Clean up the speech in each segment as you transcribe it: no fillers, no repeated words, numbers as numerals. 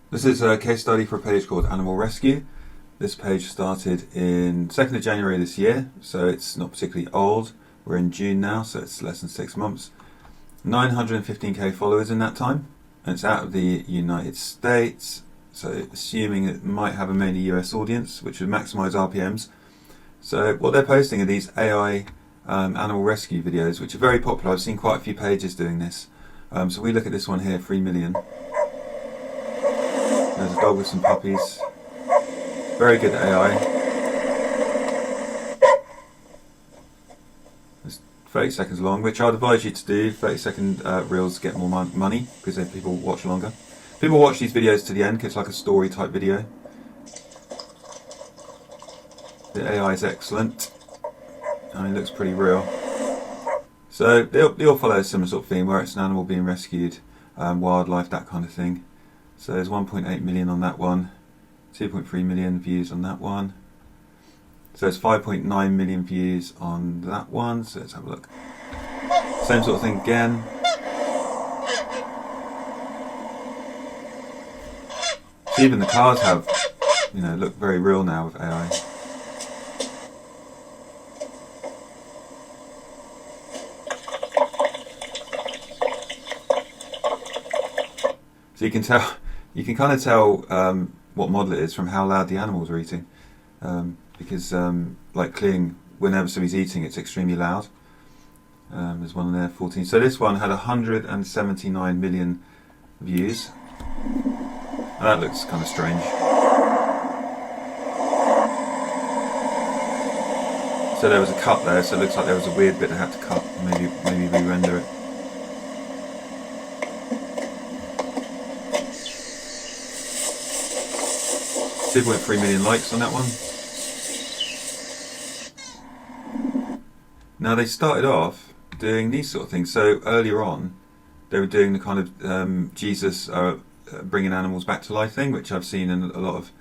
This is a case study for a page called Animal Rescue. This page started in 2nd of January this year, so it's not particularly old. We're in June now, so it's less than 6 months. 915k followers in that time, and it's out of the United States, so assuming it might have a mainly US audience, which would maximize RPMs. So what they're posting are these AI animal rescue videos, which are very popular. I've seen quite a few pages doing this. So we look at this one here, 3 million. There's a dog with some puppies. Very good AI. It's 30 seconds long, which I'd advise you to do. 30-second reels get more money because then people watch longer. People watch these videos to the end because it's like a story type video. The AI is excellent. And it looks pretty real. So they all follow a similar sort of theme where it's an animal being rescued, wildlife, that kind of thing. So there's 1.8 million on that one, 2.3 million views on that one. So it's 5.9 million views on that one. So let's have a look. Same sort of thing again. So even the cars have, look very real now with AI. So you can kind of tell what model it is from how loud the animals are eating, because like Kling, whenever somebody's eating, it's extremely loud. There's one there, 14. So this one had 179 million views. And that looks kind of strange. So there was a cut there, so it looks like there was a weird bit I had to cut, maybe re-render it. .3 million likes on that one. Now they started off doing these sort of things. So earlier on, they were doing the kind of Jesus bringing animals back to life thing, which I've seen in a lot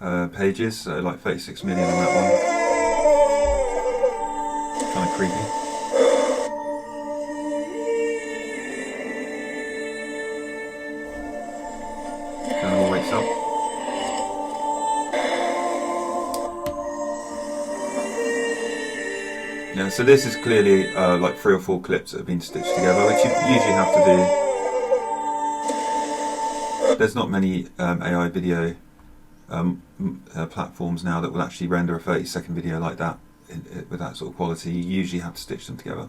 of pages. So like 36 million on that one. Kind of creepy. Animal wakes up. Yeah, so this is clearly like 3 or 4 clips that have been stitched together, which you usually have to do. There's not many AI video platforms now that will actually render a 30-second video like that with that sort of quality. You usually have to stitch them together.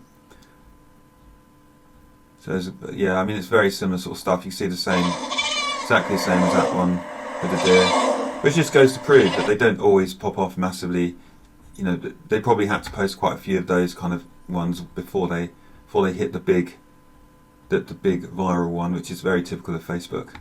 So yeah, I mean it's very similar sort of stuff. You can see the same, exactly the same as that one with the deer, which just goes to prove that they don't always pop off massively. They probably had to post quite a few of those kind of ones before they hit the big viral one, which is very typical of Facebook.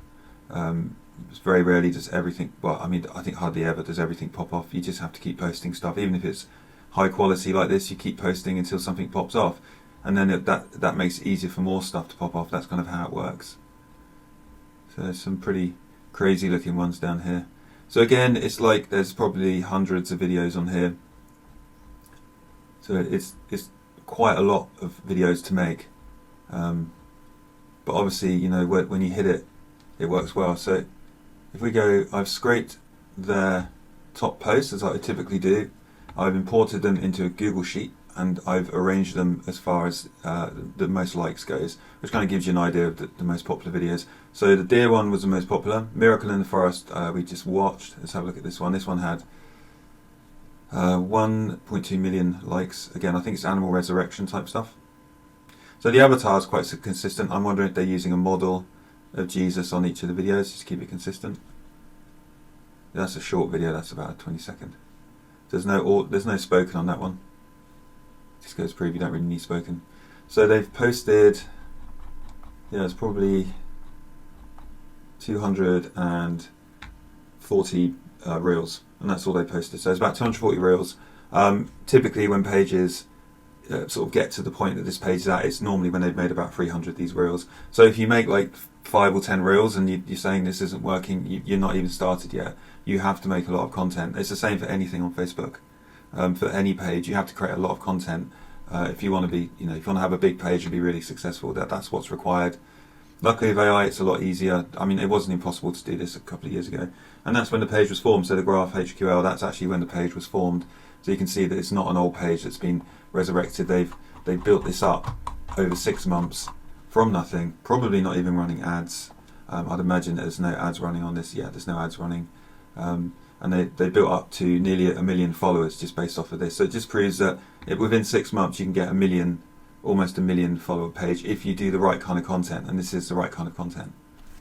It's very rarely does everything. Well, I mean, I think hardly ever does everything pop off. You just have to keep posting stuff, even if it's high quality like this. You keep posting until something pops off, and then that makes it easier for more stuff to pop off. That's kind of how it works. So there's some pretty crazy looking ones down here. So again, it's like there's probably hundreds of videos on here. So it's quite a lot of videos to make, but obviously when you hit it, it works well. So if we go, I've scraped their top posts as I typically do. I've imported them into a Google Sheet and I've arranged them as far as the most likes goes, which kind of gives you an idea of the most popular videos. So the deer one was the most popular. Miracle in the Forest we just watched. Let's have a look at this one. This one had 1.2 million likes. Again, I think it's animal resurrection type stuff. So the avatar is quite consistent. I'm wondering if they're using a model of Jesus on each of the videos just to keep it consistent. That's a short video. That's about 20 seconds. There's no spoken on that one. Just goes to prove you don't really need spoken. So they've posted. Yeah, it's probably 240 reels. And that's all they posted. So it's about 240 reels. Typically when pages sort of get to the point that this page is at, it's normally when they've made about 300 of these reels. So if you make like 5 or 10 reels and you're saying this isn't working, you're not even started yet. You have to make a lot of content. It's the same for anything on Facebook. For any page, you have to create a lot of content if you want to be, if you want to have a big page and be really successful. That's what's required. Luckily with AI it's a lot easier. I mean, it wasn't impossible to do this a couple of years ago. And that's when the page was formed. So the graph HQL, that's actually when the page was formed. So you can see that it's not an old page that's been resurrected. They've built this up over 6 months from nothing, probably not even running ads. I'd imagine there's no ads running on this. Yeah, there's no ads running. And they built up to nearly 1 million followers just based off of this. So it just proves that within 6 months you can get almost a million follower page if you do the right kind of content, and this is the right kind of content.